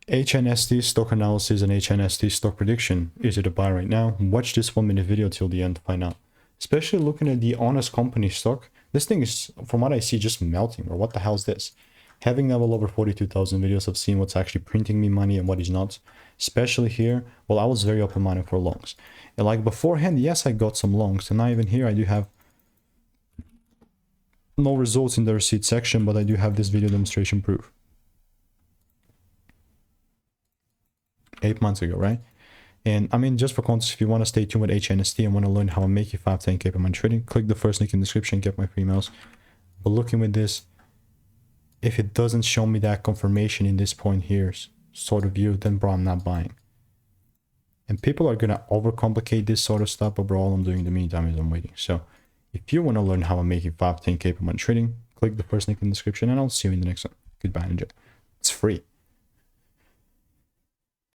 HNST stock analysis and HNST stock prediction. Is it a buy right now? Watch this 1-minute video till the end to find out. Especially looking at the honest company stock. This thing is, from what I see, just melting. Or what the hell is this? Having now well over 42,000 videos, I've seen what's actually printing me money and what is not. Especially here, well, I was very open-minded for longs. And like beforehand, yes, I got some longs. And now even here, I do have no results in the receipt section, but I do have this video demonstration proof. 8 months ago, right? And I mean, just for context, if you want to stay tuned with HNST and want to learn how I make you 5-10K per month trading, click the first link in the description, get my free emails. But looking with this, if it doesn't show me that confirmation in this point here, sort of view, then bro, I'm not buying. And people are going to overcomplicate this sort of stuff, but bro, all I'm doing in the meantime is I'm waiting. So if you want to learn how I'm making 5-10K per month trading, click the first link in the description and I'll see you in the next one. Goodbye and enjoy. It's free.